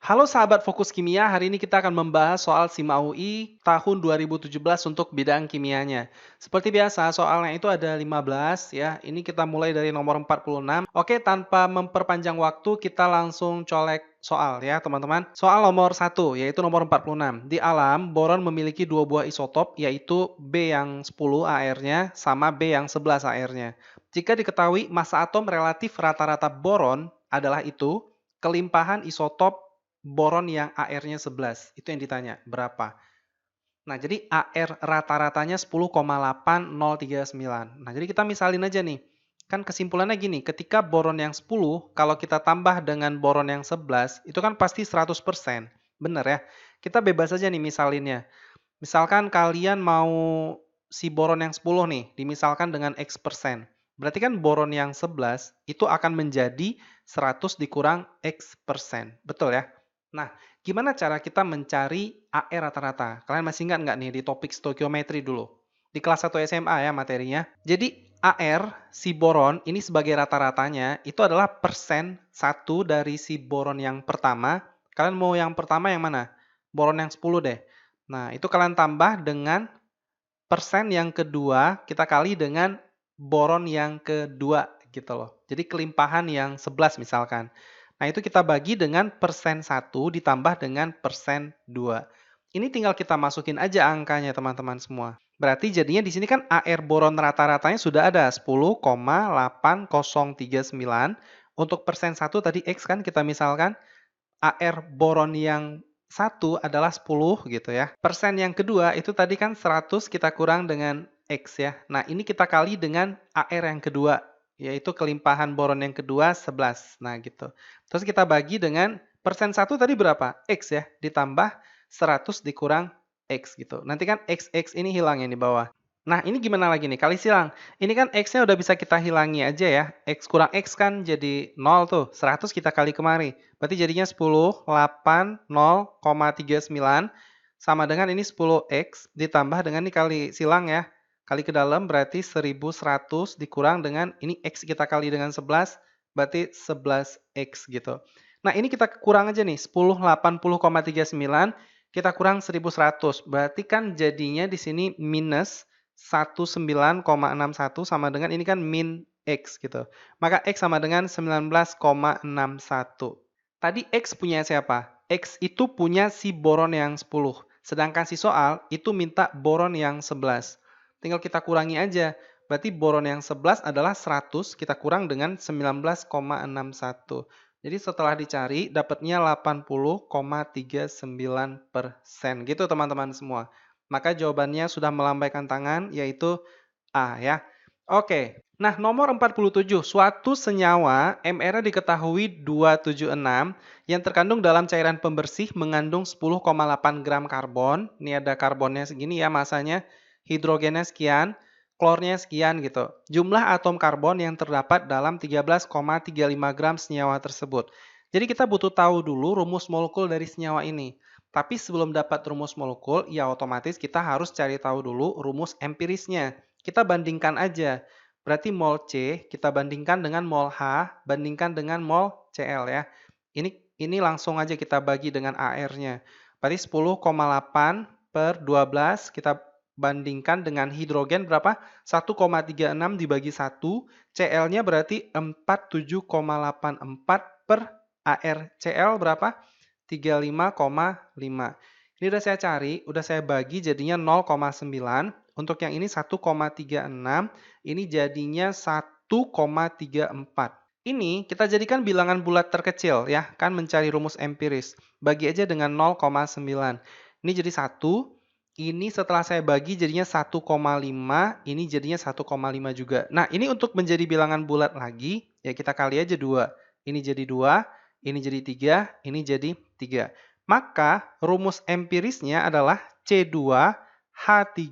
Halo sahabat Fokus Kimia, hari ini kita akan membahas soal SIMA UI tahun 2017 untuk bidang kimianya. Seperti biasa, soalnya itu ada 15 ya. Ini kita mulai dari nomor 46. Oke, tanpa memperpanjang waktu, kita langsung colek soal ya, teman-teman. Soal nomor 1, yaitu nomor 46. Di alam, boron memiliki dua buah isotop, yaitu B yang 10 AR-nya sama B yang 11 AR-nya. Jika diketahui massa atom relatif rata-rata boron adalah itu, kelimpahan isotop boron yang AR-nya 11, itu yang ditanya, berapa? Nah, jadi AR rata-ratanya 10,803,9. Nah, jadi kita misalin aja nih. Kan kesimpulannya gini, ketika boron yang 10, kalau kita tambah dengan boron yang 11, itu kan pasti 100%. Bener ya? Kita bebas aja nih misalinnya. Misalkan kalian mau si boron yang 10 nih, dimisalkan dengan X persen. Berarti kan boron yang 11 itu akan menjadi 100 dikurang X persen. Betul ya? Nah, gimana cara kita mencari AR rata-rata? Kalian masih ingat nggak nih di topik stoikiometri dulu? Di kelas 1 SMA ya materinya. Jadi AR, si boron, ini sebagai rata-ratanya, itu adalah persen 1 dari si boron yang pertama. Kalian mau yang pertama yang mana? Boron yang 10 deh. Nah, itu kalian tambah dengan persen yang kedua, kita kali dengan boron yang kedua gitu loh. Jadi kelimpahan yang 11 misalkan. Nah, itu kita bagi dengan persen 1 ditambah dengan persen 2. Ini tinggal kita masukin aja angkanya teman-teman semua. Berarti jadinya di sini kan AR boron rata-ratanya sudah ada 10,8039. Untuk persen 1 tadi X kan kita misalkan. AR boron yang satu adalah 10 gitu ya. Persen yang kedua itu tadi kan 100 kita kurang dengan X ya. Nah, ini kita kali dengan AR yang kedua, yaitu kelimpahan boron yang kedua 11. Nah, gitu. Terus kita bagi dengan persen satu tadi berapa? X ya, ditambah 100 dikurang X gitu. Nanti kan X ini hilang yang di bawah. Nah, ini gimana lagi nih? Kali silang. Ini kan X-nya udah bisa kita hilangi aja ya. X kurang X kan jadi 0 tuh. 100 kita kali kemari. Berarti jadinya 10, 8, 0,39 sama dengan ini 10X ditambah dengan ini kali silang ya. Kali ke dalam berarti 1100 dikurang dengan ini X kita kali dengan 11 berarti 11X gitu. Nah, ini kita kurang aja nih. 10, 80,39 kita kurang 1100. Berarti kan jadinya di sini minus 19,61 sama dengan ini kan min X gitu. Maka X sama dengan 19,61. Tadi X punya siapa? X itu punya si boron yang 10. Sedangkan si soal itu minta boron yang 11. Tinggal kita kurangi aja. Berarti boron yang 11 adalah 100, kita kurang dengan 19,61. Jadi setelah dicari, dapatnya 80,39%. Gitu teman-teman semua. Maka jawabannya sudah melambaikan tangan, yaitu A ya. Oke, nah nomor 47. Suatu senyawa MR-nya diketahui 276 yang terkandung dalam cairan pembersih mengandung 10,8 gram karbon. Ini ada karbonnya segini ya masanya, hidrogennya sekian, klornya sekian gitu. Jumlah atom karbon yang terdapat dalam 13,35 gram senyawa tersebut. Jadi kita butuh tahu dulu rumus molekul dari senyawa ini. Tapi sebelum dapat rumus molekul, ya otomatis kita harus cari tahu dulu rumus empirisnya. Kita bandingkan aja. Berarti mol C kita bandingkan dengan mol H, bandingkan dengan mol Cl ya. Ini langsung aja kita bagi dengan AR-nya. Berarti 10,8 per 12 kita bandingkan dengan hidrogen berapa? 1,36 dibagi 1. Cl-nya berarti 47,84 per ArCl berapa? 35,5. Ini udah saya cari, udah saya bagi jadinya 0,9. Untuk yang ini 1,36, ini jadinya 1,34. Ini kita jadikan bilangan bulat terkecil ya, kan mencari rumus empiris. Bagi aja dengan 0,9. Ini jadi 1, ini setelah saya bagi jadinya 1,5, ini jadinya 1,5 juga. Nah, ini untuk menjadi bilangan bulat lagi, ya kita kali aja 2. Ini jadi 2, ini jadi 3, ini jadi 3. Maka rumus empirisnya adalah C2H3,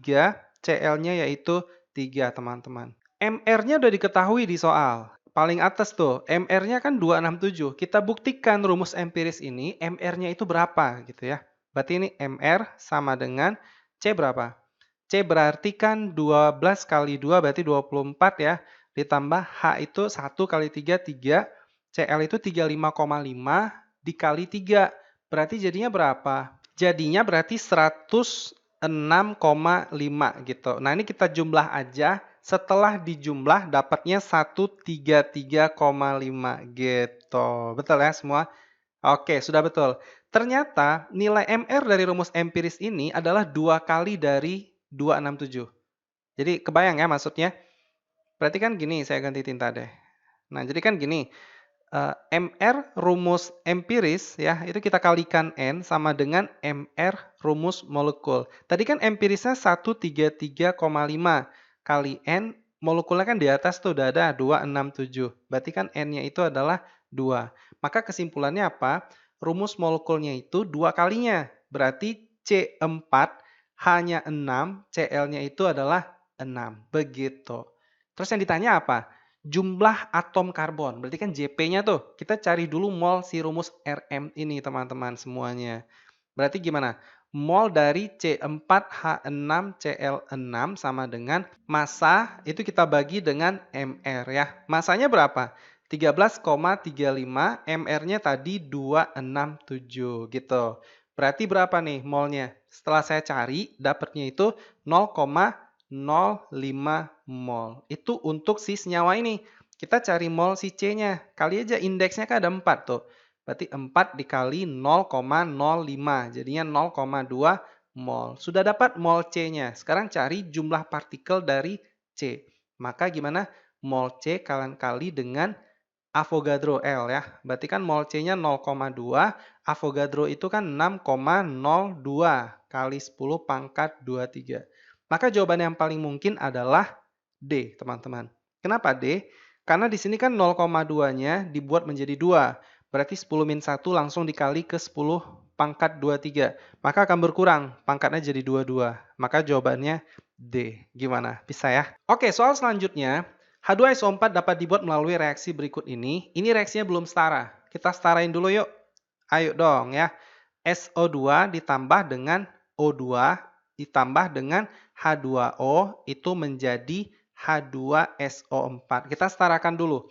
Cl-nya yaitu 3, teman-teman. MR-nya udah diketahui di soal. Paling atas tuh, MR-nya kan 267. Kita buktikan rumus empiris ini, MR-nya itu berapa gitu ya. Berarti ini MR sama dengan C berapa? C berarti kan 12 kali 2 berarti 24 ya. Ditambah H itu 1 kali 3, 3. Cl itu 35,5 dikali 3. Berarti jadinya berapa? Jadinya berarti 106,5 gitu. Nah, ini kita jumlah aja. Setelah dijumlah dapatnya 133,5 gitu. Betul ya semua? Oke, sudah betul. Ternyata nilai MR dari rumus empiris ini adalah 2 kali dari 267. Jadi kebayang ya maksudnya? Berarti kan gini, saya ganti tinta deh. Nah, jadi kan gini, MR rumus empiris ya, itu kita kalikan N sama dengan MR rumus molekul. Tadi kan empirisnya 133,5 kali N, molekulnya kan di atas tuh udah ada 267. Berarti kan N-nya itu adalah 2. Maka kesimpulannya apa? Rumus molekulnya itu 2 kalinya. Berarti C4 hanya 6, Cl-nya itu adalah 6. Begitu. Terus yang ditanya apa? Jumlah atom karbon. Berarti kan Jp-nya tuh. Kita cari dulu mol si rumus Rm ini teman-teman semuanya. Berarti gimana? Mol dari C4H6Cl6 sama dengan massa itu kita bagi dengan Mr ya. Massanya berapa? 13,35, Mr-nya tadi 267 gitu. Berarti berapa nih molnya? Setelah saya cari, dapatnya itu 0,05 mol. Itu untuk si senyawa ini. Kita cari mol si C-nya. Kali aja indeksnya kan ada 4 tuh. Berarti 4 dikali 0,05. Jadinya 0,2 mol. Sudah dapat mol C-nya. Sekarang cari jumlah partikel dari C. Maka gimana? Mol C kalian kali dengan Avogadro L ya. Berarti kan mol C-nya 0,2. Avogadro itu kan 6,02 kali 10 pangkat 23. Maka jawaban yang paling mungkin adalah D, teman-teman. Kenapa D? Karena di sini kan 0,2-nya dibuat menjadi 2. Berarti 10 min 1 langsung dikali ke 10 pangkat 23. Maka akan berkurang, pangkatnya jadi 22. Maka jawabannya D. Gimana? Bisa ya? Oke, soal selanjutnya. H2SO4 dapat dibuat melalui reaksi berikut ini. Ini reaksinya belum setara. Kita setarain dulu yuk. Ayo dong ya. SO2 ditambah dengan O2 ditambah dengan H2O itu menjadi H2SO4. Kita setarakan dulu.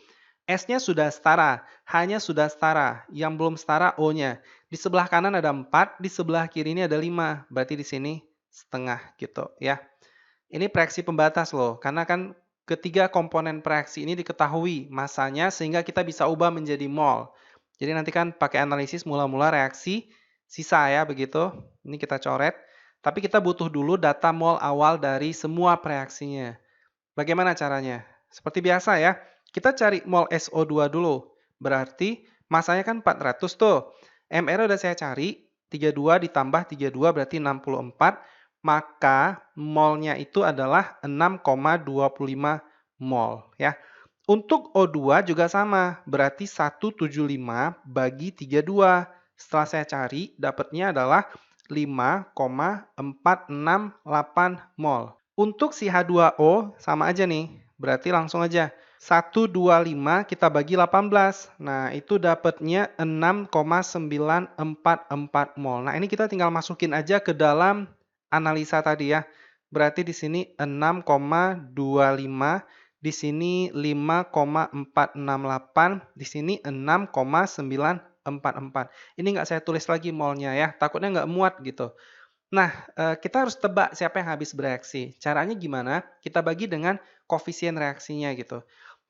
S-nya sudah setara, H-nya sudah setara. Yang belum setara O-nya. Di sebelah kanan ada 4, di sebelah kiri ini ada 5. Berarti di sini setengah gitu ya. Ini reaksi pembatas loh, karena kan ketiga komponen reaksi ini diketahui masanya sehingga kita bisa ubah menjadi mol. Jadi nanti kan pakai analisis mula-mula reaksi sisa ya begitu. Ini kita coret. Tapi kita butuh dulu data mol awal dari semua reaksinya. Bagaimana caranya? Seperti biasa ya. Kita cari mol SO2 dulu. Berarti masanya kan 400 tuh. MR udah saya cari. 32 ditambah 32 berarti 64. Maka molnya itu adalah 6,25 mol ya. Untuk O2 juga sama, berarti 175 bagi 32. Setelah saya cari, dapatnya adalah 5,468 mol. Untuk si H2O sama aja nih, berarti langsung aja. 125 kita bagi 18. Nah, itu dapatnya 6,944 mol. Nah, ini kita tinggal masukin aja ke dalam analisa tadi ya. Berarti di sini 6,25, di sini 5,468, di sini 6,944. Ini nggak saya tulis lagi molnya ya, takutnya nggak muat gitu. Nah, kita harus tebak siapa yang habis bereaksi. Caranya gimana? Kita bagi dengan koefisien reaksinya gitu.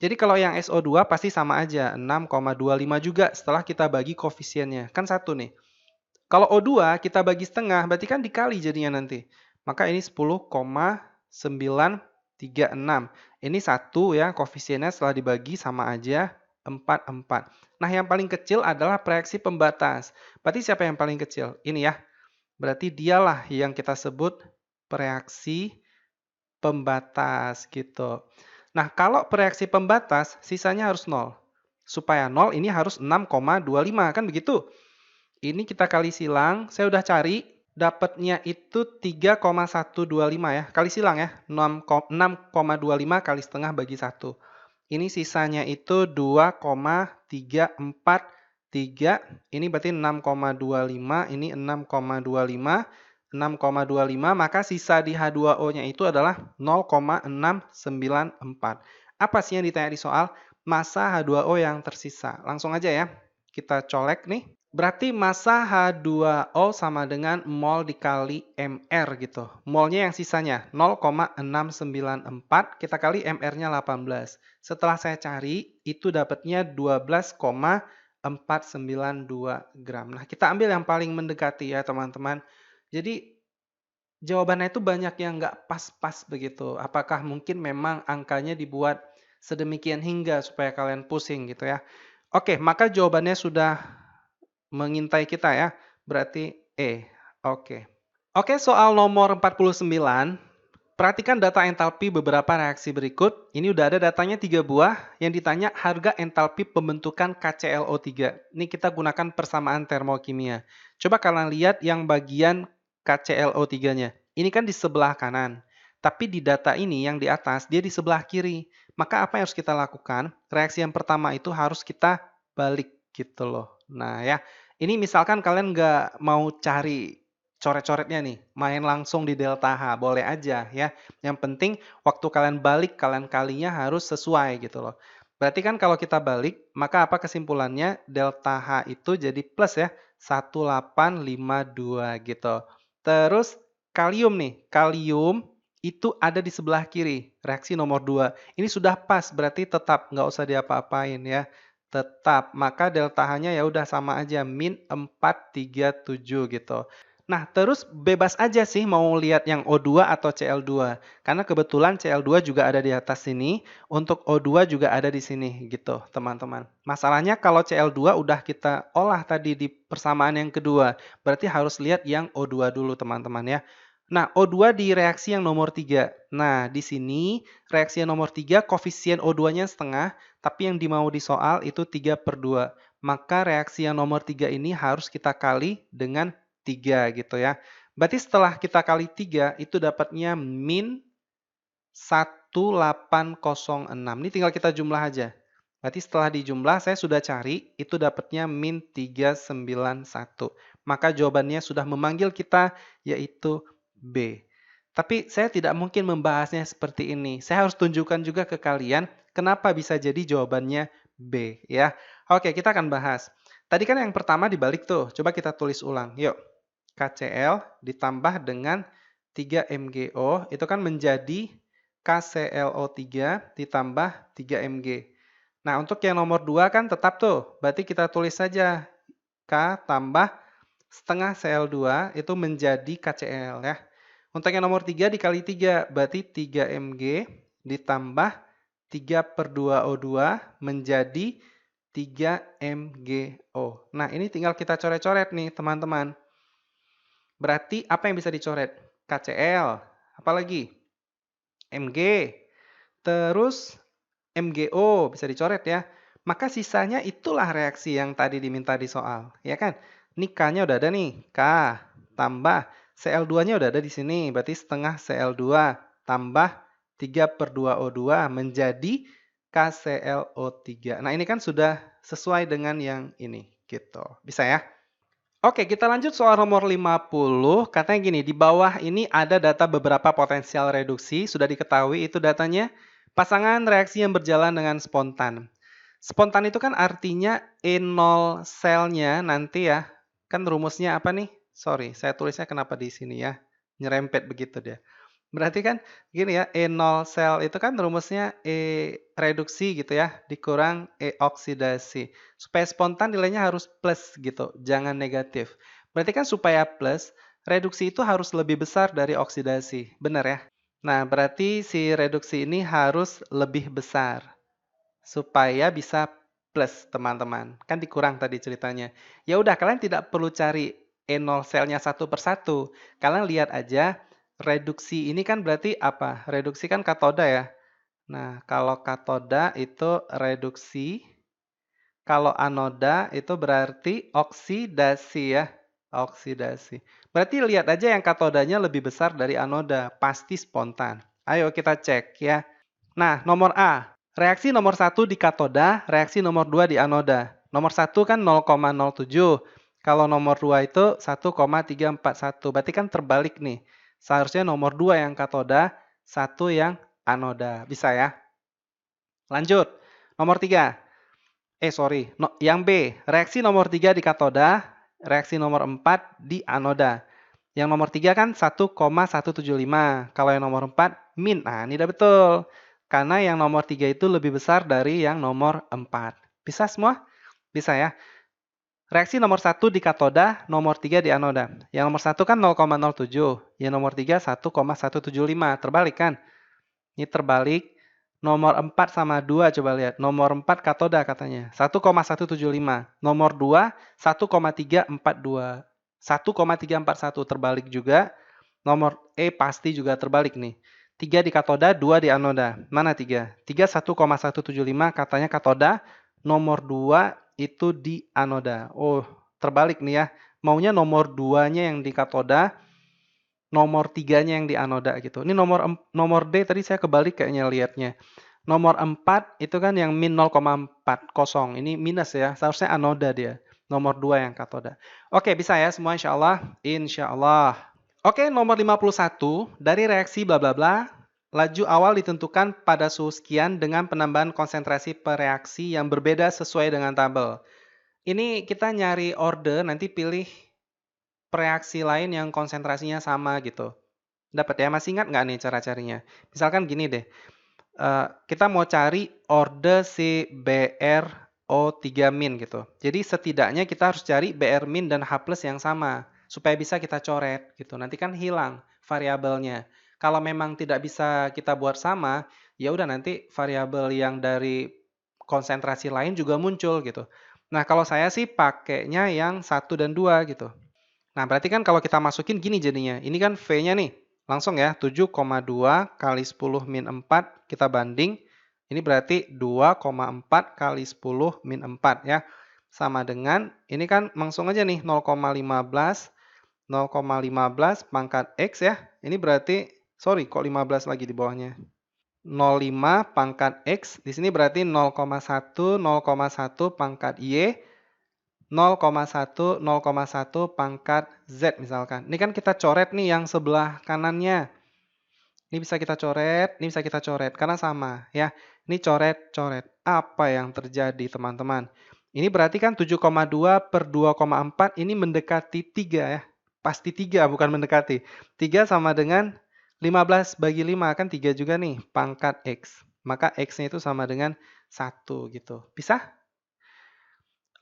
Jadi kalau yang SO2 pasti sama aja, 6,25 juga setelah kita bagi koefisiennya. Kan satu nih. Kalau O2 kita bagi setengah, berarti kan dikali jadinya nanti. Maka ini 10,936. Ini 1 ya, koefisiennya setelah dibagi sama aja 44. Nah, yang paling kecil adalah reaksi pembatas. Berarti siapa yang paling kecil? Ini ya. Berarti dialah yang kita sebut reaksi pembatas gitu. Nah, kalau reaksi pembatas, sisanya harus 0. Supaya 0 ini harus 6,25, kan begitu? Ini kita kali silang, saya udah cari, dapatnya itu 3,125 ya. Kali silang ya, 6,25 kali setengah bagi 1. Ini sisanya itu 2,343. Ini berarti 6,25, ini 6,25. 6,25, maka sisa di H2O-nya itu adalah 0,694. Apa sih yang ditanya di soal? Massa H2O yang tersisa. Langsung aja ya, kita colek nih. Berarti massa H2O sama dengan mol dikali MR gitu. Molnya yang sisanya 0,694 kita kali MR-nya 18. Setelah saya cari, itu dapatnya 12,492 gram. Nah, kita ambil yang paling mendekati ya teman-teman. Jadi jawabannya itu banyak yang nggak pas-pas begitu. Apakah mungkin memang angkanya dibuat sedemikian hingga supaya kalian pusing gitu ya. Oke, maka jawabannya sudah mengintai kita ya. Berarti E. Oke. Oke, soal nomor 49. Perhatikan data entalpi beberapa reaksi berikut. Ini udah ada datanya 3 buah yang ditanya harga entalpi pembentukan KClO3. Ini kita gunakan persamaan termokimia. Coba kalian lihat yang bagian KClO3-nya. Ini kan di sebelah kanan. Tapi di data ini yang di atas dia di sebelah kiri. Maka apa yang harus kita lakukan? Reaksi yang pertama itu harus kita balik gitu loh. Nah ya, ini misalkan kalian nggak mau cari coret-coretnya nih, main langsung di delta H, boleh aja ya. Yang penting waktu kalian balik, kalian kalinya harus sesuai gitu loh. Berarti kan kalau kita balik, maka apa kesimpulannya? Delta H itu jadi plus ya, 1852 gitu. Terus kalium nih, kalium itu ada di sebelah kiri, reaksi nomor 2. Ini sudah pas, berarti tetap, nggak usah diapa-apain ya. Tetap, maka delta H-nya ya udah sama aja, min 437 gitu. Nah, terus bebas aja sih mau lihat yang O2 atau Cl2. Karena kebetulan Cl2 juga ada di atas sini, untuk O2 juga ada di sini gitu, teman-teman. Masalahnya kalau Cl2 udah kita olah tadi di persamaan yang kedua, berarti harus lihat yang O2 dulu, teman-teman ya. Nah, O2 di reaksi yang nomor 3. Nah, di sini reaksi yang nomor 3 koefisien O2-nya setengah, tapi yang dimau di soal itu 3/2. Maka reaksi yang nomor 3 ini harus kita kali dengan 3 gitu ya. Berarti setelah kita kali 3 itu dapatnya min 1806. Ini tinggal kita jumlah aja. Berarti setelah dijumlah saya sudah cari itu dapatnya min 391. Maka jawabannya sudah memanggil kita yaitu B. Tapi saya tidak mungkin membahasnya seperti ini. Saya harus tunjukkan juga ke kalian kenapa bisa jadi jawabannya B ya. Oke, kita akan bahas. Tadi kan yang pertama dibalik tuh. Coba kita tulis ulang. Yuk. KCl ditambah dengan 3MgO itu kan menjadi KClO3 ditambah 3Mg. Nah, untuk yang nomor 2 kan tetap tuh. Berarti kita tulis saja K tambah setengah Cl2 itu menjadi KCl ya. Untuk yang nomor 3 dikali 3 berarti 3Mg ditambah 3/2O2 menjadi 3MgO. Nah, ini tinggal kita coret-coret nih, teman-teman. Berarti apa yang bisa dicoret? KCl, apalagi? Mg, terus MgO bisa dicoret ya. Maka sisanya itulah reaksi yang tadi diminta di soal, ya kan? Ini K-nya udah ada nih, K tambah Cl2-nya udah ada di sini, berarti setengah Cl2 tambah 3/2O2 menjadi KClO3. Nah, ini kan sudah sesuai dengan yang ini, gitu. Bisa ya? Oke, kita lanjut soal nomor 50. Katanya gini, di bawah ini ada data beberapa potensial reduksi. Sudah diketahui itu datanya pasangan reaksi yang berjalan dengan spontan. Spontan itu kan artinya E0 selnya nanti ya. Kan rumusnya apa nih? Sorry, saya tulisnya kenapa di sini ya. Nyerempet begitu dia. Berarti kan gini ya, E0 sel itu kan rumusnya E reduksi gitu ya, dikurang E oksidasi. Supaya spontan nilainya harus plus gitu, jangan negatif. Berarti kan supaya plus, reduksi itu harus lebih besar dari oksidasi. Benar ya? Nah, berarti si reduksi ini harus lebih besar. Supaya bisa plus, teman-teman. Kan dikurang tadi ceritanya. Ya udah, kalian tidak perlu cari E0 selnya satu persatu. Kalian lihat aja reduksi ini kan berarti apa? Reduksi kan katoda ya. Nah, kalau katoda itu reduksi, kalau anoda itu berarti oksidasi ya. Oksidasi. Berarti lihat aja yang katodanya lebih besar dari anoda, pasti spontan. Ayo kita cek ya. Nah, nomor A. Reaksi nomor 1 di katoda, reaksi nomor 2 di anoda. Nomor 1 kan 0,07. Kalau nomor 2 itu 1,341. Berarti kan terbalik nih. Seharusnya nomor 2 yang katoda, 1 yang anoda. Bisa ya? Lanjut. Nomor 3. Sorry, yang B, reaksi nomor 3 di katoda, reaksi nomor 4 di anoda. Yang nomor 3 kan 1,175. Kalau yang nomor 4, min. Nah, ini udah betul. Karena yang nomor 3 itu lebih besar dari yang nomor 4. Bisa semua? Bisa ya. Reaksi nomor 1 di katoda, nomor 3 di anoda. Yang nomor 1 kan 0,07. Yang nomor 3, 1,175. Terbalik kan? Ini terbalik. Nomor 4 sama 2, coba lihat. Nomor 4 katoda katanya. 1,175. Nomor 2, 1,342. 1,341 terbalik juga. Nomor E pasti juga terbalik nih. 3 di katoda, 2 di anoda. Mana 3? 3, 1,175 katanya katoda. Nomor 2 itu di anoda. Oh, terbalik nih ya. Maunya nomor 2-nya yang di katoda, nomor 3-nya yang di anoda gitu. Ini nomor D tadi saya kebalik kayaknya lihatnya. Nomor 4 itu kan yang min 0,40. Ini minus ya. Seharusnya anoda dia. Nomor 2 yang katoda. Oke, bisa ya semua insya Allah. Insya Allah. Oke, nomor 51. Dari reaksi bla bla bla, laju awal ditentukan pada suhu sekian dengan penambahan konsentrasi per reaksi yang berbeda sesuai dengan tabel. Ini kita nyari order, nanti pilih reaksi lain yang konsentrasinya sama gitu. Dapat ya? Masih ingat nggak nih cara-carinya? Misalkan gini deh, kita mau cari order si BrO3 min gitu. Jadi setidaknya kita harus cari Br min dan H plus yang sama, supaya bisa kita coret gitu. Nanti kan hilang variabelnya. Kalau memang tidak bisa kita buat sama, ya udah nanti variabel yang dari konsentrasi lain juga muncul gitu. Nah, kalau saya sih pakainya yang 1 dan 2 gitu. Nah, berarti kan kalau kita masukin gini jadinya. Ini kan V-nya nih. Langsung ya, 7,2 kali 10 min 4 kita banding. Ini berarti 2,4 kali 10 min 4 ya. Sama dengan, ini kan langsung aja nih 0,15. 0,15 pangkat X ya. Ini berarti, sorry kok 15 lagi di bawahnya. 0,5 pangkat X. Di sini berarti 0,1, 0,1 pangkat Y. 0,1, 0,1 pangkat Z misalkan. Ini kan kita coret nih yang sebelah kanannya. Ini bisa kita coret, ini bisa kita coret, karena sama ya. Ini coret, coret. Apa yang terjadi teman-teman? Ini berarti kan 7,2 per 2,4 ini mendekati 3 ya. Pasti 3, bukan mendekati. 3 sama dengan 15 bagi 5, kan 3 juga nih, pangkat X. Maka X-nya itu sama dengan 1 gitu. Bisa?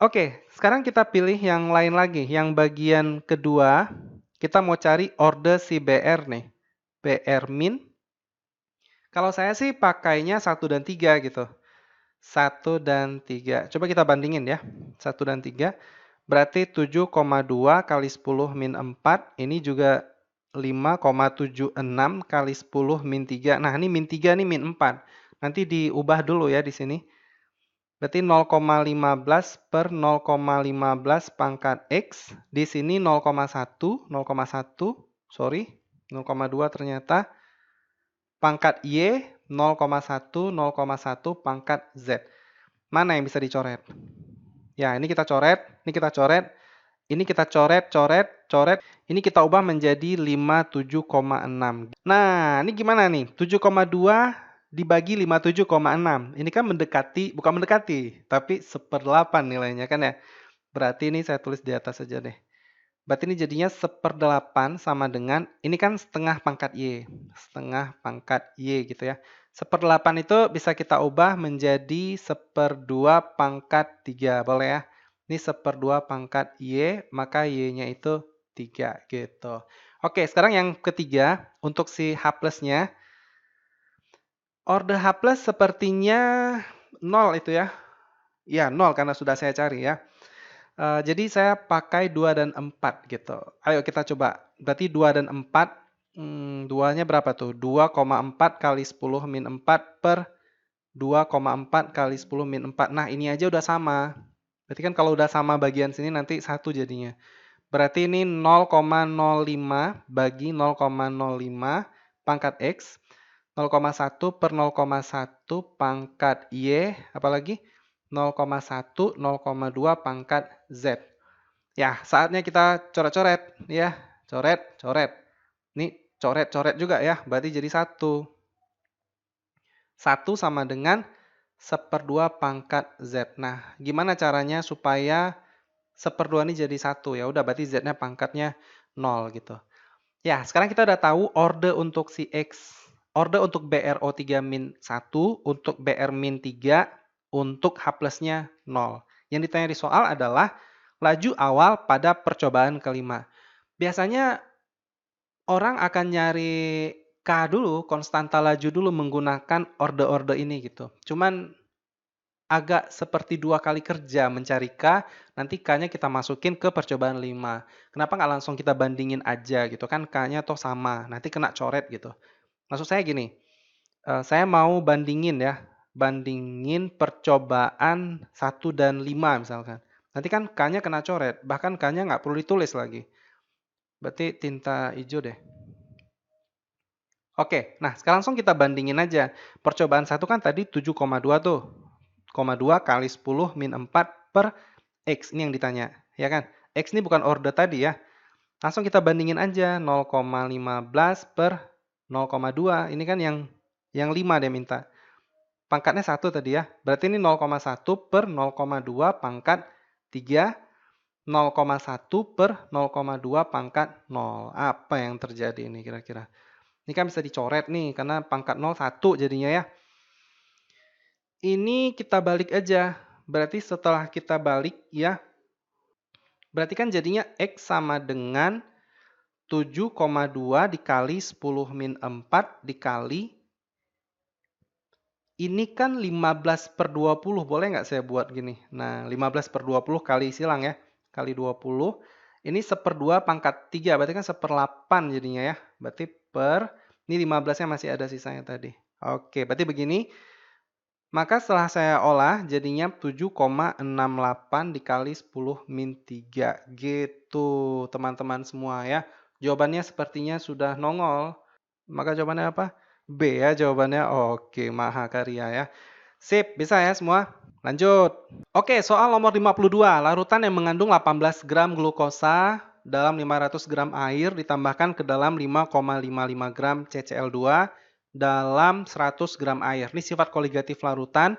Oke, sekarang kita pilih yang lain lagi. Yang bagian kedua, kita mau cari order si BR nih. BR min. Kalau saya sih pakainya 1 dan 3 gitu. 1 dan 3. Coba kita bandingin ya. 1 dan 3. Berarti 7,2 kali 10 min 4. Ini juga 5,76 kali 10 min 3. Nah, ini min 3 nih min 4. Nanti diubah dulu ya di sini. Berarti 0,15 per 0,15 pangkat X. Di sini 0,1, 0,1, sorry, 0,2 ternyata. Pangkat Y, 0,1, 0,1 pangkat Z. Mana yang bisa dicoret? Ya, ini kita coret, ini kita coret, ini kita coret, coret, coret. Ini kita ubah menjadi 57,6. Nah, ini gimana nih? 7,2 dibagi 57,6. Ini kan mendekati, bukan mendekati, tapi 1/8 nilainya kan ya. Berarti ini saya tulis di atas saja deh. Berarti ini jadinya 1/8 sama dengan, ini kan setengah pangkat Y. Setengah pangkat Y gitu ya. 1/8 itu bisa kita ubah menjadi 1/2 pangkat 3. Boleh ya? Ini 1/2 pangkat Y, maka Y-nya itu 3 gitu. Oke, sekarang yang ketiga, untuk si H plus-nya. Order H plus sepertinya 0 itu ya. Ya, 0 karena sudah saya cari ya. Jadi saya pakai 2 dan 4 gitu. Ayo kita coba. Berarti 2 dan 4, 2-nya berapa tuh? 2,4 kali 10 min 4 per 2,4 kali 10 min 4. Nah, ini aja udah sama. Berarti kan kalau udah sama bagian sini nanti 1 jadinya. Berarti ini 0,05 bagi 0,05 pangkat X. 0,1 per 0,1 pangkat Y, apalagi 0,1, 0,2 pangkat Z. Ya, saatnya kita coret-coret ya. Coret, coret. Ini coret-coret juga ya, berarti jadi 1. 1 sama dengan 1/2 pangkat Z. Nah, gimana caranya supaya 1/2 ini jadi 1? Ya udah, berarti Z-nya pangkatnya 0 gitu. Ya, sekarang kita udah tahu orde untuk si X, orde untuk BRO3-1, untuk BR-3, untuk H plusnya 0. Yang ditanya di soal adalah laju awal pada percobaan kelima. Biasanya orang akan nyari K dulu, konstanta laju dulu menggunakan orde-orde ini gitu. Cuman agak seperti 2 kali kerja mencari K, nanti K-nya kita masukin ke percobaan 5. Kenapa nggak langsung kita bandingin aja gitu kan, K-nya toh sama, nanti kena coret gitu. Maksud saya gini, saya mau bandingin ya, bandingin percobaan 1 dan 5 misalkan. Nanti kan K-nya kena coret, bahkan K-nya nggak perlu ditulis lagi. Berarti tinta hijau deh. Oke, nah sekarang langsung kita bandingin aja. Percobaan 1 kan tadi 7,2 tuh. 0,2 kali 10 min 4 per X. Ini yang ditanya, ya kan? X ini bukan orde tadi ya. Langsung kita bandingin aja 0,15 per 0,2. Ini kan yang 5 dia minta. Pangkatnya 1 tadi ya. Berarti ini 0,1 per 0,2 pangkat 3. 0,1 per 0,2 pangkat 0. Apa yang terjadi ini kira-kira? Ini kan bisa dicoret nih, karena pangkat 0, 1 jadinya ya. Ini kita balik aja. Berarti setelah kita balik ya, berarti kan jadinya X sama dengan 7,2 dikali 10 min 4 dikali, ini kan 15/20, boleh nggak saya buat gini? Nah, 15/20 kali silang ya, kali 20. Ini 1/2 pangkat 3, berarti kan 1/8 jadinya ya. Berarti ini 15-nya masih ada sisanya tadi. Oke, berarti begini. Maka setelah saya olah jadinya 7,68 dikali 10 min 3. Gitu teman-teman semua ya. Jawabannya sepertinya sudah nongol. Maka jawabannya apa? B ya jawabannya. Oke, Mahakarya ya. Sip, bisa ya semua? Lanjut. Oke, soal nomor 52. Larutan yang mengandung 18 gram glukosa dalam 500 gram air ditambahkan ke dalam 5,55 gram CCl2 dalam 100 gram air. Ini sifat koligatif larutan.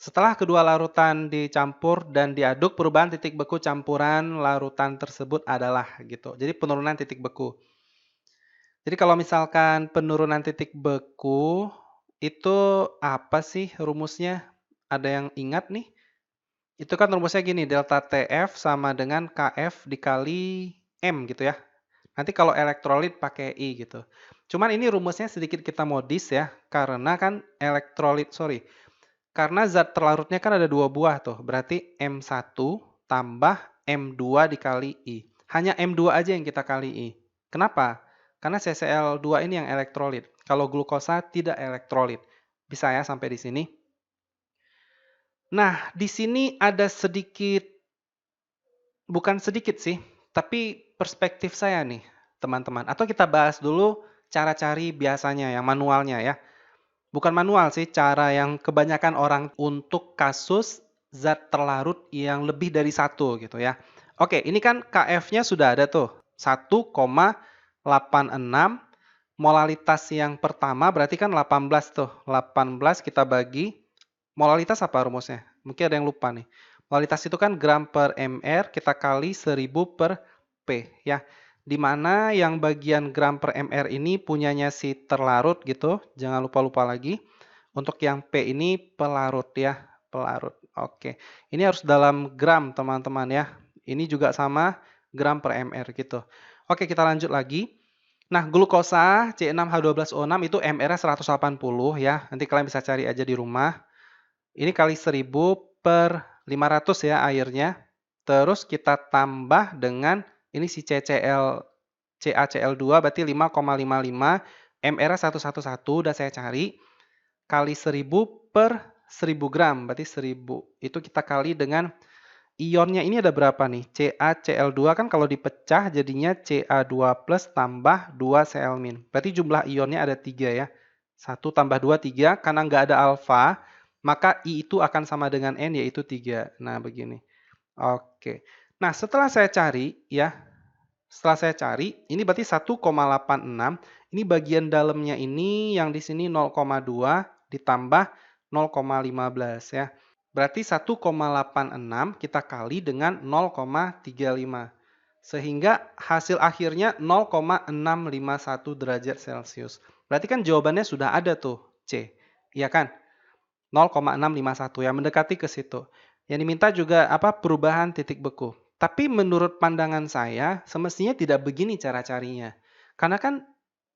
Setelah kedua larutan dicampur dan diaduk, perubahan titik beku campuran larutan tersebut adalah gitu. Jadi penurunan titik beku. Jadi kalau misalkan penurunan titik beku itu apa sih rumusnya? Ada yang ingat nih? Itu kan rumusnya gini, delta TF sama dengan KF dikali M gitu ya. Nanti kalau elektrolit pakai I gitu. Cuman ini rumusnya sedikit kita modis ya, karena kan karena zat terlarutnya kan ada 2 buah tuh, berarti M1 tambah M2 dikali I. Hanya M2 aja yang kita kali I. Kenapa? Karena CCl2 ini yang elektrolit. Kalau glukosa tidak elektrolit. Bisa ya sampai di sini? Nah, di sini ada sedikit, bukan sedikit sih, tapi perspektif saya nih, teman-teman. Atau kita bahas dulu cara cari biasanya, yang manualnya ya. Bukan manual sih, cara yang kebanyakan orang untuk kasus zat terlarut yang lebih dari 1 gitu ya. Oke, ini kan KF-nya sudah ada tuh, 1,86. Molalitas yang pertama berarti kan 18 tuh. 18 kita bagi, molalitas apa rumusnya? Mungkin ada yang lupa nih. Molalitas itu kan gram per mr, kita kali 1000 per P ya. Di mana yang bagian gram per mr ini punyanya si terlarut gitu. Jangan lupa-lupa lagi. Untuk yang P ini pelarut ya. Pelarut. Oke. Ini harus dalam gram teman-teman ya. Ini juga sama gram per mr gitu. Oke, kita lanjut lagi. Nah, glukosa C6H12O6 itu mR-nya 180 ya. Nanti kalian bisa cari aja di rumah. Ini kali 1000 per 500 ya airnya. Terus kita tambah dengan ini si CaCl2 berarti 5,55. mR-nya 111 udah saya cari. Kali 1000 per 1000 gram berarti 1000. Itu kita kali dengan ionnya ini ada berapa nih? CaCl2 kan kalau dipecah jadinya Ca2 plus tambah 2 Cl-. Berarti jumlah ionnya ada 3 ya. 1 tambah 2, 3. Karena nggak ada alfa, maka I itu akan sama dengan N yaitu 3. Nah, begini. Oke. Nah, setelah saya cari ya. Setelah saya cari, ini berarti 1,86. Ini bagian dalamnya ini yang di sini 0,2 ditambah 0,15 ya. Berarti 1,86 kita kali dengan 0,35. Sehingga hasil akhirnya 0,651 derajat Celcius. Berarti kan jawabannya sudah ada tuh, C. Iya kan? 0,651 ya, mendekati ke situ. Yang diminta juga apa? Perubahan titik beku. Tapi menurut pandangan saya, semestinya tidak begini cara carinya. Karena kan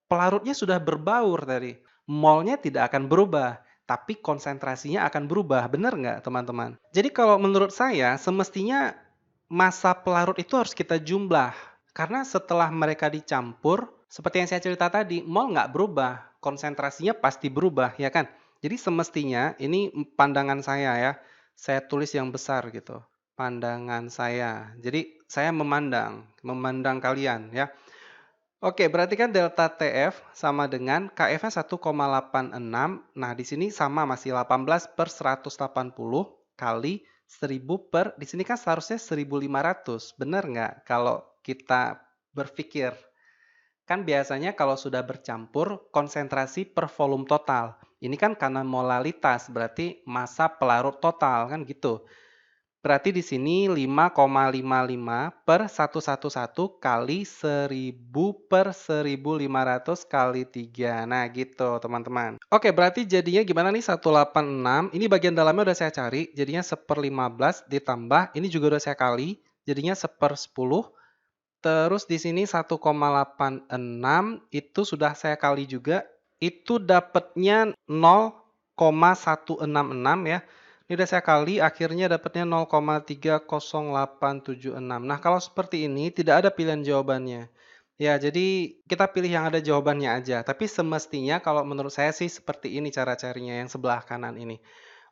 pelarutnya sudah berbaur tadi. Molnya tidak akan berubah, tapi konsentrasinya akan berubah. Benar nggak, teman-teman? Jadi kalau menurut saya, semestinya massa pelarut itu harus kita jumlah. Karena setelah mereka dicampur, seperti yang saya cerita tadi, mol nggak berubah. Konsentrasinya pasti berubah, ya kan? Jadi semestinya, ini pandangan saya ya, saya tulis yang besar gitu. Pandangan saya. Jadi saya memandang kalian ya. Oke, berarti kan delta TF sama dengan KF-nya 1,86. Nah, di sini sama masih 18/180 kali 1000 di sini kan seharusnya 1500. Benar nggak kalau kita berpikir? Kan biasanya kalau sudah bercampur, konsentrasi per volume total. Ini kan karena molalitas, berarti massa pelarut total, kan gitu. Berarti di sini 5,55 per 111 kali 1000 per 1500 kali 3. Nah gitu teman-teman. Oke, berarti jadinya gimana nih 186. Ini bagian dalamnya udah saya cari. Jadinya 1/15 ditambah. Ini juga udah saya kali. Jadinya 1/10. Terus di sini 1,86 itu sudah saya kali juga. Itu dapatnya 0,166 ya. Ini udah saya kali, akhirnya dapatnya 0,30876. Nah, kalau seperti ini tidak ada pilihan jawabannya. Ya, jadi kita pilih yang ada jawabannya aja. Tapi semestinya kalau menurut saya sih seperti ini cara carinya yang sebelah kanan ini.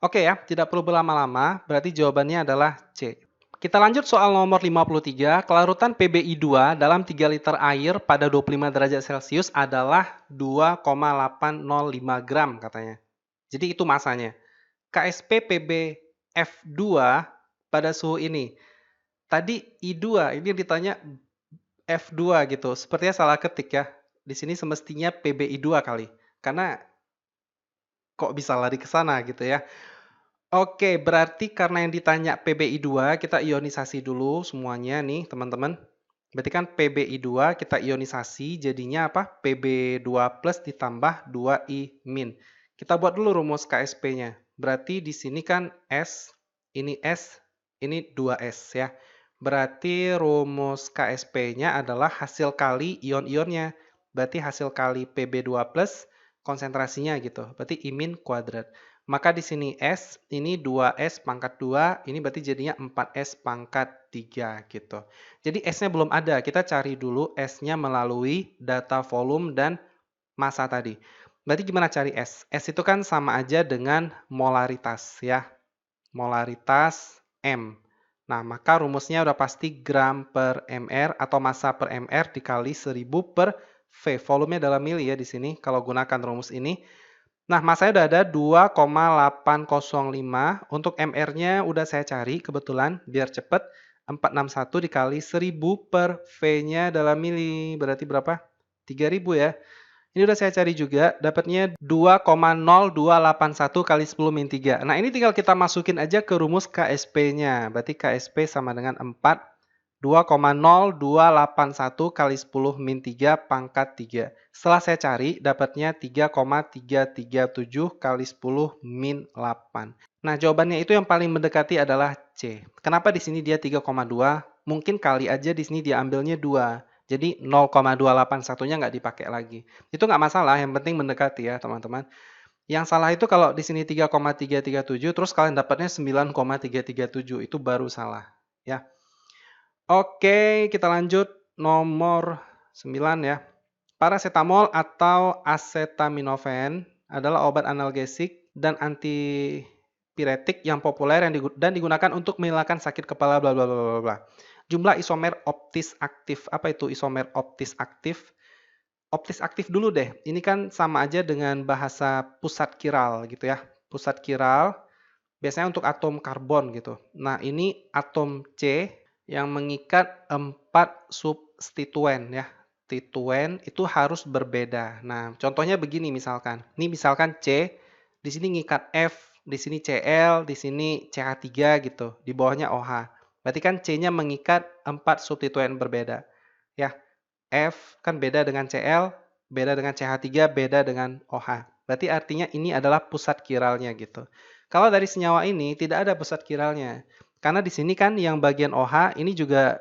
Oke ya, tidak perlu berlama-lama, berarti jawabannya adalah C. Kita lanjut soal nomor 53. Kelarutan PbI2 dalam 3 liter air pada 25 derajat Celcius adalah 2,805 gram katanya. Jadi itu masanya. KSP PbF2 pada suhu ini. Tadi I2, ini ditanya F2 gitu. Sepertinya salah ketik ya. Di sini semestinya PbI2 kali. Karena kok bisa lari ke sana gitu ya. Oke, berarti karena yang ditanya PbI2, kita ionisasi dulu semuanya nih, teman-teman. Berarti kan PbI2 kita ionisasi, jadinya apa? Pb2 plus ditambah 2I min. Kita buat dulu rumus KSP-nya. Berarti di sini kan S, ini 2S ya. Berarti rumus KSP-nya adalah hasil kali ion-ionnya. Berarti hasil kali Pb2 plus konsentrasinya gitu. Berarti I min kuadrat. Maka di sini S, ini 2S pangkat 2, ini berarti jadinya 4S pangkat 3 gitu. Jadi S-nya belum ada, kita cari dulu S-nya melalui data volume dan massa tadi. Berarti gimana cari S? S itu kan sama aja dengan molaritas ya. Molaritas M. Nah, maka rumusnya udah pasti gram per mR atau massa per mR dikali 1000 per V. Volumenya dalam mili ya di sini kalau gunakan rumus ini. Nah, massanya udah ada 2,805. Untuk MR-nya udah saya cari kebetulan biar cepet. 461 dikali 1000 per V-nya dalam mili. Berarti berapa? 3000 ya. Ini udah saya cari juga, dapatnya 2,0281 kali 10 min 3. Nah, ini tinggal kita masukin aja ke rumus KSP-nya. Berarti KSP sama dengan 4, 2,0281 kali 10 min 3 pangkat 3. Setelah saya cari, dapatnya 3,337 kali 10 min 8. Nah, jawabannya itu yang paling mendekati adalah C. Kenapa di sini dia 3,2? Mungkin kali aja di sini dia ambilnya 2. Jadi 0,281-nya nggak dipakai lagi. Itu nggak masalah, yang penting mendekati ya teman-teman. Yang salah itu kalau di sini 3,337, terus kalian dapatnya 9,337, itu baru salah. Ya. Oke, kita lanjut nomor 9 ya. Paracetamol atau acetaminophen adalah obat analgesik dan antipiretik yang populer dan digunakan untuk menghilangkan sakit kepala bla bla bla bla bla. Jumlah isomer optis aktif. Apa itu isomer optis aktif? Optis aktif dulu deh. Ini kan sama aja dengan bahasa pusat kiral gitu ya. Pusat kiral biasanya untuk atom karbon gitu. Nah, ini atom C yang mengikat 4 substituen ya. Stituen itu harus berbeda. Nah, contohnya begini misalkan. Ini misalkan C, di sini ngikat F di sini Cl, di sini CH3 gitu, di bawahnya OH. Berarti kan C-nya mengikat 4 substituen berbeda. Ya, F kan beda dengan Cl, beda dengan CH3, beda dengan OH. Berarti artinya ini adalah pusat kiralnya gitu. Kalau dari senyawa ini tidak ada pusat kiralnya. Karena di sini kan yang bagian OH ini juga,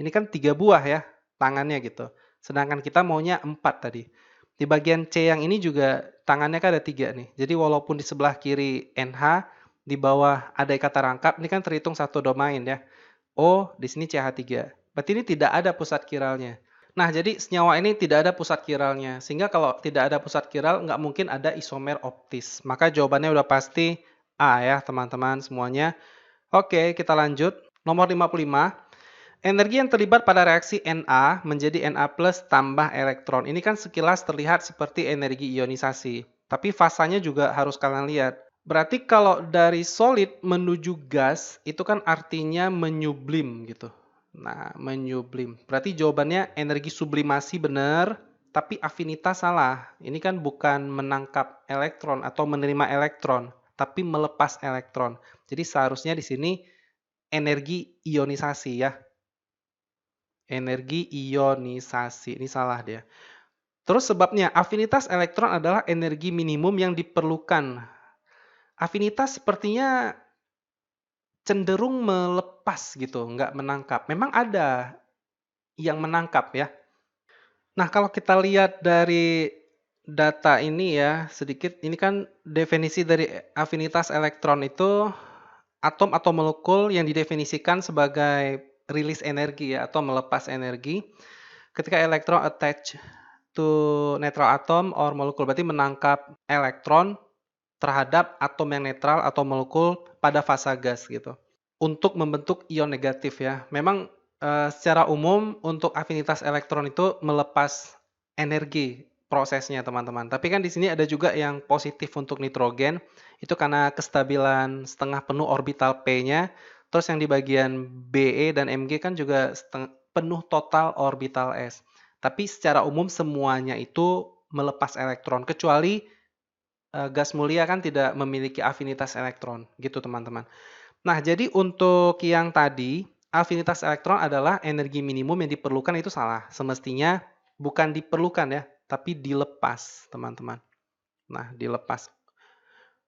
ini kan 3 buah ya tangannya gitu. Sedangkan kita maunya 4 tadi. Di bagian C yang ini juga tangannya kan ada 3 nih. Jadi walaupun di sebelah kiri NH, di bawah ada ikatan rangkap, ini kan terhitung satu domain ya. O, di sini CH3. Berarti ini tidak ada pusat kiralnya. Nah, jadi senyawa ini tidak ada pusat kiralnya. Sehingga kalau tidak ada pusat kiral, nggak mungkin ada isomer optis. Maka jawabannya udah pasti A ya, teman-teman semuanya. Oke, kita lanjut. Nomor 55. Energi yang terlibat pada reaksi Na menjadi Na plus tambah elektron. Ini kan sekilas terlihat seperti energi ionisasi. Tapi fasanya juga harus kalian lihat. Berarti kalau dari solid menuju gas, itu kan artinya menyublim gitu. Nah, menyublim. Berarti jawabannya energi sublimasi benar, tapi afinitas salah. Ini kan bukan menangkap elektron atau menerima elektron, tapi melepas elektron. Jadi seharusnya di sini energi ionisasi ya. Energi ionisasi. Ini salah dia. Terus sebabnya, afinitas elektron adalah energi minimum yang diperlukan. Afinitas sepertinya cenderung melepas gitu, nggak menangkap. Memang ada yang menangkap ya. Nah, kalau kita lihat dari data ini ya, sedikit, ini kan definisi dari afinitas elektron itu atom atau molekul yang didefinisikan sebagai rilis energi ya, atau melepas energi ketika elektron attach to neutral atom or molekul, berarti menangkap elektron terhadap atom yang netral atau molekul pada fasa gas gitu. Untuk membentuk ion negatif ya. Memang secara umum untuk afinitas elektron itu melepas energi prosesnya teman-teman. Tapi kan di sini ada juga yang positif untuk nitrogen. Itu karena kestabilan setengah penuh orbital P-nya. Terus yang di bagian Be dan Mg kan juga penuh total orbital S. Tapi secara umum semuanya itu melepas elektron. Kecuali gas mulia kan tidak memiliki afinitas elektron. Gitu teman-teman. Nah, jadi untuk yang tadi, afinitas elektron adalah energi minimum yang diperlukan, itu salah. Semestinya bukan diperlukan ya, tapi dilepas, teman-teman. Nah, dilepas.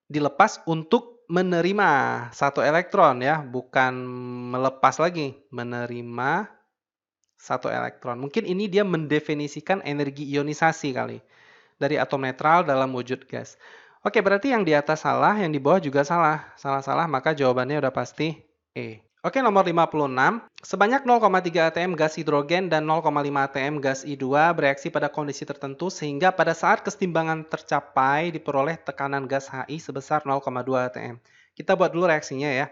Dilepas untuk menerima satu elektron ya, bukan melepas lagi, menerima satu elektron. Mungkin ini dia mendefinisikan energi ionisasi kali dari atom netral dalam wujud gas. Oke, berarti yang di atas salah, yang di bawah juga salah. Salah-salah, maka jawabannya udah pasti E. Oke, nomor 56. Sebanyak 0,3 atm gas hidrogen dan 0,5 atm gas I2 bereaksi pada kondisi tertentu sehingga pada saat kesetimbangan tercapai diperoleh tekanan gas HI sebesar 0,2 atm. Kita buat dulu reaksinya ya.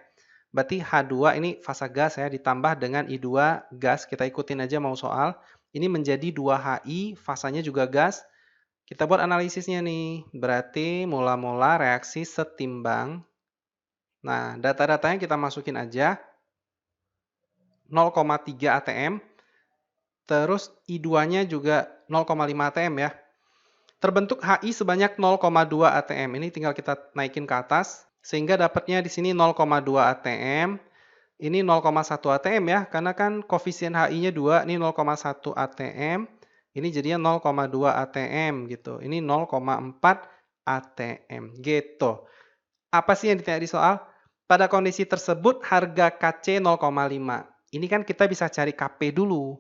Berarti H2 ini fasa gas ya, ditambah dengan I2 gas. Kita ikutin aja mau soal. Ini menjadi 2HI, fasanya juga gas. Kita buat analisisnya nih. Berarti mula-mula reaksi setimbang. Nah, data-datanya kita masukin aja. 0,3 atm. Terus I2-nya juga 0,5 atm ya. Terbentuk HI sebanyak 0,2 atm. Ini tinggal kita naikin ke atas. Sehingga dapatnya di sini 0,2 atm. Ini 0,1 atm ya. Karena kan koefisien HI-nya 2. Ini 0,1 atm. Ini jadinya 0,2 atm gitu. Ini 0,4 atm gitu. Apa sih yang ditanya di soal? Pada kondisi tersebut harga Kc 0,5. Ini kan kita bisa cari Kp dulu.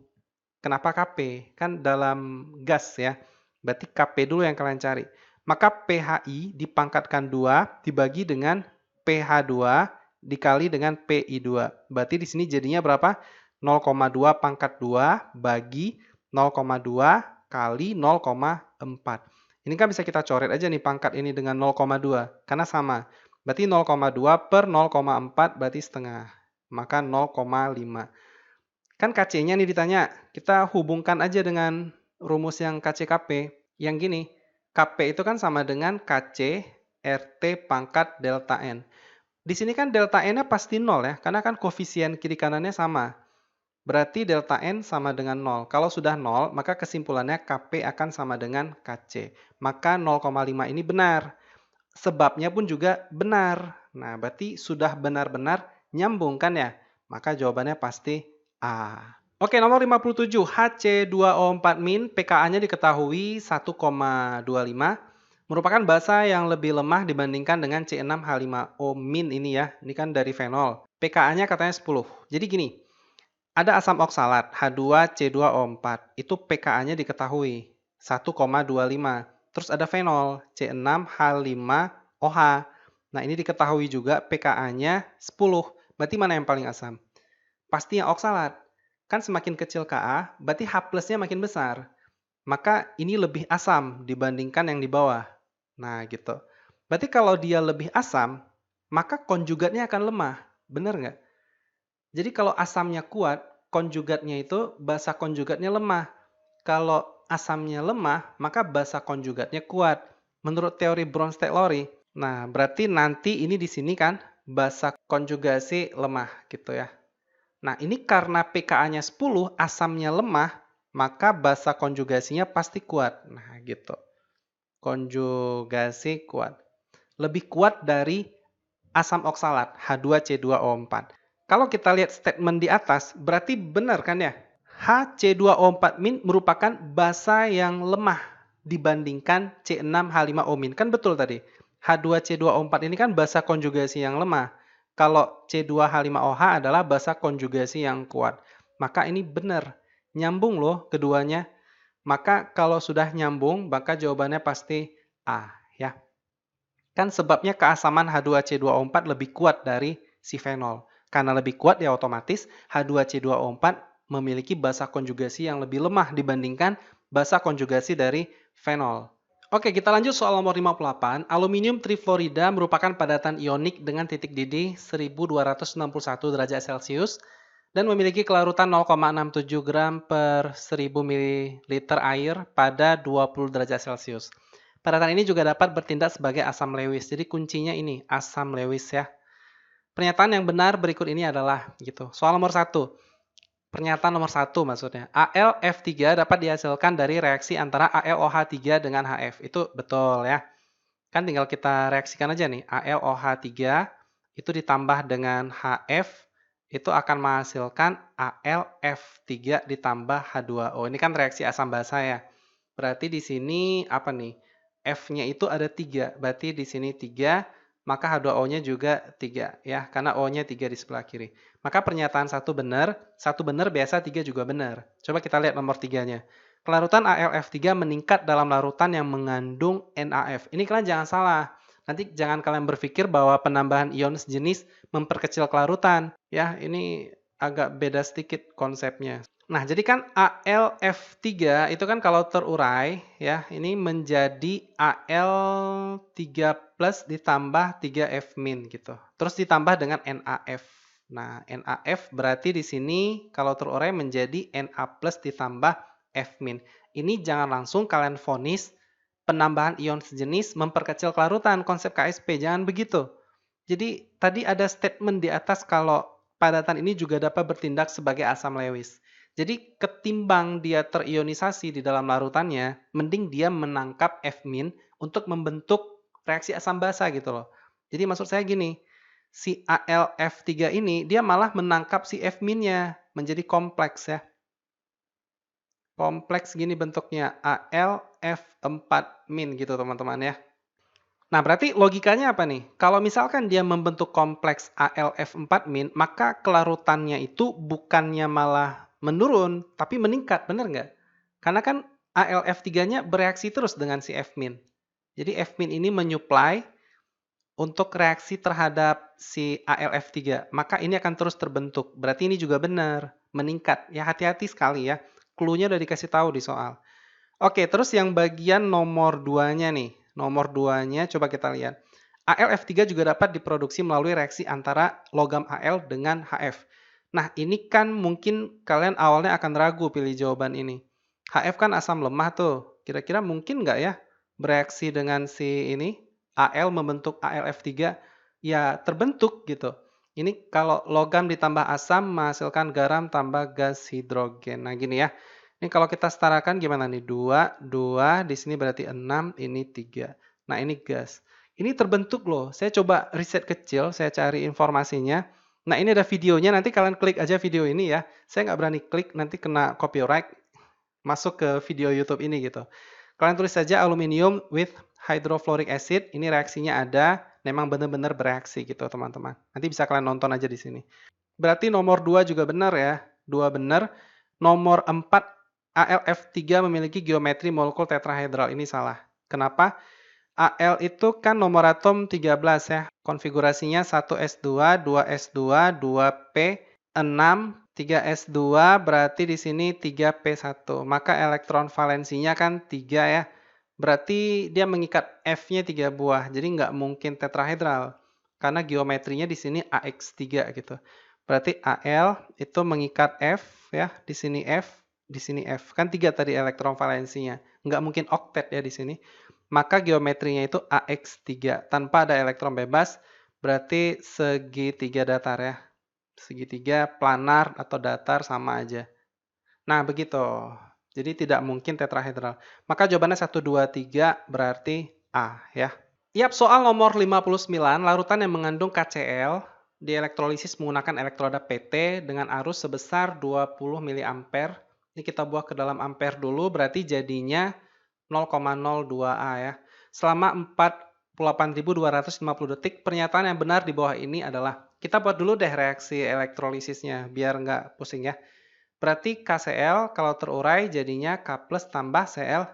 Kenapa Kp? Kan dalam gas ya. Berarti Kp dulu yang kalian cari. Maka PHI dipangkatkan 2 dibagi dengan PH2 dikali dengan PI2. Berarti di sini jadinya berapa? 0,2 pangkat 2 bagi 0,2 kali 0,4. Ini kan bisa kita coret aja nih pangkat ini dengan 0,2. Karena sama. Berarti 0,2 per 0,4 berarti setengah. Maka 0,5. Kan KC-nya nih ditanya. Kita hubungkan aja dengan rumus yang KC-KP. Yang gini. KP itu kan sama dengan KC RT pangkat delta N. Di sini kan delta N-nya pasti 0 ya. Karena kan koefisien kiri kanannya sama. Berarti delta N sama dengan 0. Kalau sudah 0, maka kesimpulannya Kp akan sama dengan Kc. Maka 0,5 ini benar. sebabnya pun juga benar. Nah, berarti sudah benar-benar nyambung kan ya? Maka jawabannya pasti A. Oke, nomor 57. HC2O4- pKa-nya diketahui 1,25. Merupakan basa yang lebih lemah dibandingkan dengan C6H5O- ini ya. Ini kan dari fenol. pKa-nya katanya 10. Jadi gini, ada asam oksalat H2C2O4. Itu pKa-nya diketahui 1,25. Terus ada fenol C6H5OH. Nah, ini diketahui juga pKa-nya 10. Berarti mana yang paling asam? Pasti yang oksalat. Kan semakin kecil Ka, berarti H plusnya makin besar. Maka ini lebih asam dibandingkan yang di bawah. Nah, gitu. Berarti kalau dia lebih asam, maka konjugatnya akan lemah. Benar nggak? Jadi kalau asamnya kuat, konjugatnya itu basa konjugatnya lemah. Kalau asamnya lemah, maka basa konjugatnya kuat. Menurut teori Bronsted-Lowry. Nah, berarti nanti ini di sini kan basa konjugasi lemah gitu ya. Nah, ini karena pKa-nya 10, asamnya lemah, maka basa konjugasinya pasti kuat. Nah, gitu. Konjugasi kuat. Lebih kuat dari asam oksalat, H2C2O4. Kalau kita lihat statement di atas, berarti benar kan ya? HC2O4- merupakan basa yang lemah dibandingkan C6H5O-. Kan betul tadi. H2C2O4 ini kan basa konjugasi yang lemah. Kalau C2H5OH adalah basa konjugasi yang kuat. Maka ini benar. Nyambung loh keduanya. Maka kalau sudah nyambung, maka jawabannya pasti A ya. Kan sebabnya keasaman H2C2O4 lebih kuat dari si fenol. Karena lebih kuat ya otomatis H2C2O4 memiliki basa konjugasi yang lebih lemah dibandingkan basa konjugasi dari fenol. Oke, kita lanjut soal nomor 58. Aluminium trifluorida merupakan padatan ionik dengan titik didih 1261 derajat Celcius dan memiliki kelarutan 0,67 gram per 1000 ml air pada 20 derajat Celcius. Padatan ini juga dapat bertindak sebagai asam Lewis. Jadi kuncinya ini, asam Lewis ya. Pernyataan yang benar berikut ini adalah gitu. Soal nomor 1. Pernyataan nomor 1 maksudnya. AlF3 dapat dihasilkan dari reaksi antara AlOH3 dengan HF. Itu betul ya. Kan tinggal kita reaksikan aja nih. AlOH3 itu ditambah dengan HF itu akan menghasilkan AlF3 ditambah H2O. Ini kan reaksi asam basa ya. Berarti di sini apa nih? F-nya itu ada 3. Berarti di sini 3, maka H2O-nya juga 3 ya. Karena O-nya 3 di sebelah kiri. Maka pernyataan 1 benar biasa 3 juga benar. Coba kita lihat nomor 3-nya. Kelarutan AlF3 meningkat dalam larutan yang mengandung NaF. Ini kalian jangan salah. Nanti jangan kalian berpikir bahwa penambahan ion sejenis memperkecil kelarutan. Ya, ini agak beda sedikit konsepnya. Nah, jadi kan AlF3 itu kan kalau terurai ya, ini menjadi Al3 plus ditambah 3F- gitu. Terus ditambah dengan NaF. Nah, NaF berarti di sini kalau terurai menjadi Na plus ditambah F-. Ini jangan langsung kalian vonis penambahan ion sejenis memperkecil kelarutan, konsep KSP, jangan begitu. Jadi tadi ada statement di atas kalau padatan ini juga dapat bertindak sebagai asam Lewis. Jadi ketimbang dia terionisasi di dalam larutannya, mending dia menangkap F- untuk membentuk reaksi asam basa gitu loh. Jadi maksud saya gini, si AlF3 ini dia malah menangkap si F-nya menjadi kompleks ya. Kompleks gini bentuknya, AlF4- gitu teman-teman ya. Nah, berarti logikanya apa nih? Kalau misalkan dia membentuk kompleks AlF4-, maka kelarutannya itu bukannya malah menurun, tapi meningkat, benar nggak? Karena kan AlF3-nya bereaksi terus dengan si F-. Jadi F- ini menyuplai untuk reaksi terhadap si AlF3. Maka ini akan terus terbentuk. Berarti ini juga benar, meningkat. Ya hati-hati sekali ya. Clue-nya udah dikasih tahu di soal. Oke, terus yang bagian nomor 2-nya nih. Nomor 2-nya coba kita lihat. AlF3 juga dapat diproduksi melalui reaksi antara logam Al dengan Hf. Nah, ini kan mungkin kalian awalnya akan ragu pilih jawaban ini. Hf kan asam lemah tuh. Kira-kira mungkin nggak ya bereaksi dengan si ini? Al membentuk AlF3? Ya, terbentuk gitu. Ini kalau logam ditambah asam menghasilkan garam tambah gas hidrogen. Nah, gini ya. Ini kalau kita setarakan gimana nih? 2, 2, di sini berarti 6, ini 3. Nah, ini gas. Ini terbentuk loh. Saya coba riset kecil, saya cari informasinya. Nah, ini ada videonya, nanti kalian klik aja video ini ya. Saya nggak berani klik, nanti kena copyright masuk ke video YouTube ini gitu. Kalian tulis saja aluminium with hydrofluoric acid, ini reaksinya ada, memang benar-benar bereaksi gitu teman-teman. Nanti bisa kalian nonton aja di sini. Berarti nomor 2 juga benar ya. 2 benar. Nomor 4, AlF3 memiliki geometri molekul tetrahedral. Ini salah. Kenapa? Al itu kan nomor atom 13 ya. Konfigurasinya 1s2, 2s2, 2p6, 3s2, berarti di sini 3p1. Maka elektron valensinya kan 3 ya. Berarti dia mengikat F-nya 3 buah. Jadi nggak mungkin tetrahedral. Karena geometrinya di sini AX3 gitu. Berarti Al itu mengikat F ya, di sini F, di sini F. Kan 3 tadi elektron valensinya. Nggak mungkin oktet ya di sini. Maka geometrinya itu AX3. Tanpa ada elektron bebas, berarti segitiga datar ya. Segitiga planar atau datar sama aja. Nah, begitu. Jadi tidak mungkin tetrahedral. Maka jawabannya 1, 2, 3 berarti A ya. Yap, soal nomor 59, larutan yang mengandung KCl dielektrolisis menggunakan elektroda PT dengan arus sebesar 20 mA. Ini kita buang ke dalam ampere dulu, berarti jadinya 0,02A ya. Selama 48.250 detik, pernyataan yang benar di bawah ini adalah, kita buat dulu deh reaksi elektrolisisnya, biar nggak pusing ya. Berarti KCl kalau terurai jadinya K+ tambah Cl-.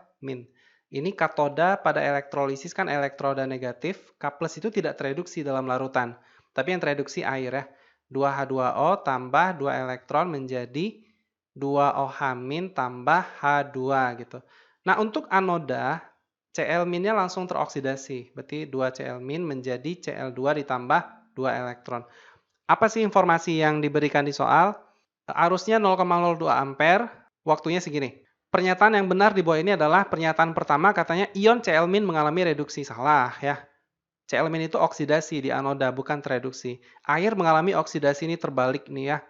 Ini katoda pada elektrolisis kan elektroda negatif, K+ itu tidak tereduksi dalam larutan, tapi yang tereduksi air ya. 2H2O tambah 2 elektron menjadi 2OH- tambah H2 gitu. Nah, untuk anoda, Cl-nya langsung teroksidasi. Berarti 2Cl- menjadi Cl2 ditambah 2 elektron. Apa sih informasi yang diberikan di soal? Arusnya 0,02 ampere, waktunya segini. Pernyataan yang benar di bawah ini adalah pernyataan pertama, katanya ion Cl- mengalami reduksi. Salah ya. Cl- itu oksidasi di anoda, bukan tereduksi. Air mengalami oksidasi, ini terbalik nih ya.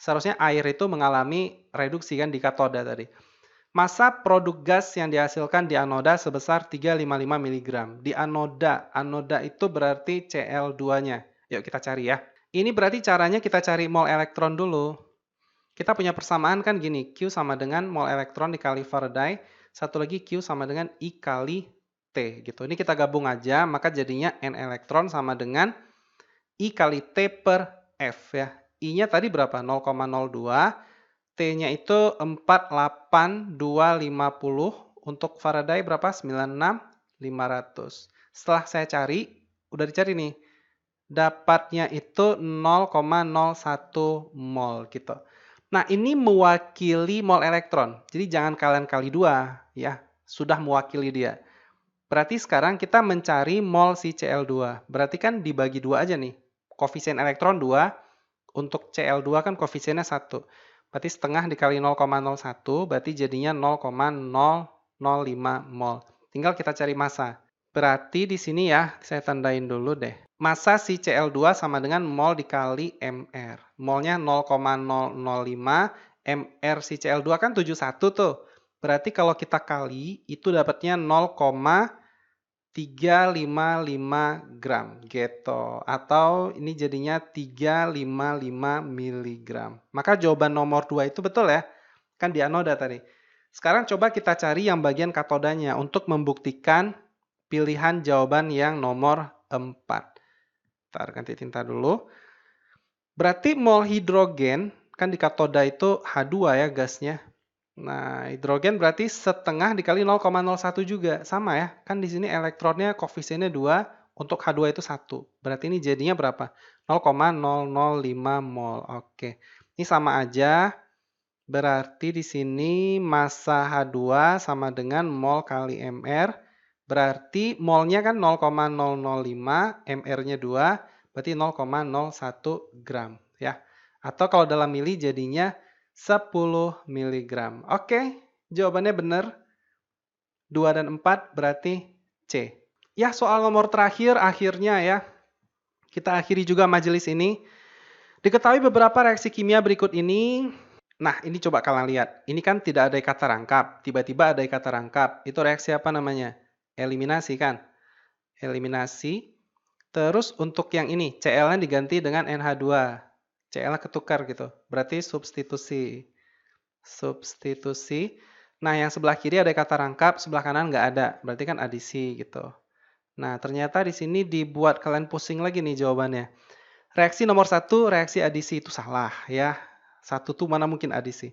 Seharusnya air itu mengalami reduksi kan di katoda tadi. Massa produk gas yang dihasilkan di anoda sebesar 355 mg. Di anoda, anoda itu berarti Cl2-nya. Yuk kita cari ya. Ini berarti caranya kita cari mol elektron dulu. Kita punya persamaan kan gini, Q sama dengan mol elektron dikali Faraday, satu lagi Q sama dengan I kali T gitu. Ini kita gabung aja, maka jadinya N elektron sama dengan I kali T per F ya. I-nya tadi berapa? 0,02. T-nya itu 48250. Untuk Faraday berapa? 96500. Setelah saya cari, udah dicari nih. Dapatnya itu 0,01 mol gitu. Nah, ini mewakili mol elektron. Jadi jangan kalian kali 2 ya. Sudah mewakili dia. Berarti sekarang kita mencari mol si Cl2. Berarti kan dibagi 2 aja nih. Koefisien elektron 2, untuk Cl2 kan koefisiennya 1. Berarti setengah dikali 0,01, berarti jadinya 0,005 mol. Tinggal kita cari massa. Berarti di sini ya, saya tandain dulu deh. Massa si Cl2 sama dengan mol dikali Mr. Molnya 0,005, Mr si Cl2 kan 71 tuh. Berarti kalau kita kali, itu dapatnya 0,355 gram gitu. Atau ini jadinya 355 miligram. Maka jawaban nomor 2 itu betul ya. Kan di anoda tadi. Sekarang coba kita cari yang bagian katodanya untuk membuktikan pilihan jawaban yang nomor 4. Ntar ganti tinta dulu. Berarti mol hidrogen, kan di katoda itu H2 ya gasnya. Nah, hidrogen berarti setengah dikali 0,01 juga. Sama ya, kan di sini elektronnya koefisiennya 2, untuk H2 itu 1. Berarti ini jadinya berapa? 0,005 mol. Oke, ini sama aja. Berarti di sini massa H2 sama dengan mol kali Mr. Berarti molnya kan 0,005, Mr-nya 2, berarti 0,01 gram ya. Atau kalau dalam mili jadinya 10 mg. Oke, jawabannya benar. 2 dan 4 berarti C. Ya, soal nomor terakhir akhirnya ya. Kita akhiri juga majelis ini. Diketahui beberapa reaksi kimia berikut ini. Nah, ini coba kalian lihat. Ini kan tidak ada kata rangkap. Tiba-tiba ada kata rangkap. Itu reaksi apa namanya? Eliminasi kan? eliminasi. Terus untuk yang ini, Cl-nya diganti dengan NH2. Cl ketukar gitu. Berarti substitusi. Substitusi. Nah, yang sebelah kiri ada kata rangkap, sebelah kanan nggak ada. Berarti kan adisi gitu. Nah, ternyata di sini dibuat kalian pusing lagi nih jawabannya. Reaksi nomor 1, reaksi adisi itu salah ya. Satu tuh mana mungkin adisi.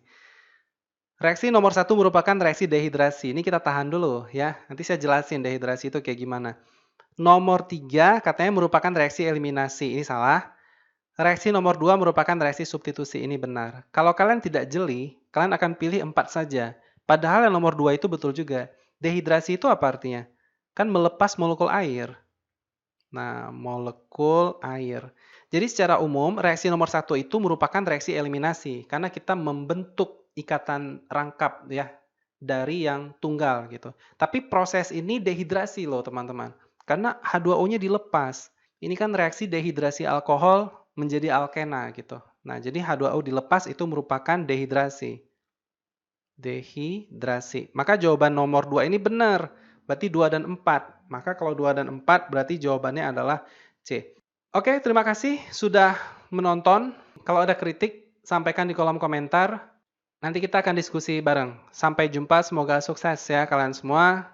Reaksi nomor 1 merupakan reaksi dehidrasi. Ini kita tahan dulu ya. Nanti saya jelasin dehidrasi itu kayak gimana. Nomor 3 katanya merupakan reaksi eliminasi. Ini salah. Reaksi nomor 2 merupakan reaksi substitusi. Ini benar. Kalau kalian tidak jeli, kalian akan pilih 4 saja. Padahal yang nomor 2 itu betul juga. Dehidrasi itu apa artinya? Kan melepas molekul air. Nah, molekul air. Jadi secara umum, reaksi nomor 1 itu merupakan reaksi eliminasi. Karena kita membentuk ikatan rangkap ya dari yang tunggal gitu. Tapi proses ini dehidrasi loh teman-teman. Karena H2O-nya dilepas. Ini kan reaksi dehidrasi alkohol menjadi alkena gitu. Nah, jadi H2O dilepas itu merupakan dehidrasi. Dehidrasi. Maka jawaban nomor 2 ini benar. Berarti 2 dan 4. Maka kalau 2 dan 4 berarti jawabannya adalah C. Oke, terima kasih sudah menonton. Kalau ada kritik, sampaikan di kolom komentar. Nanti kita akan diskusi bareng. Sampai jumpa, semoga sukses ya kalian semua.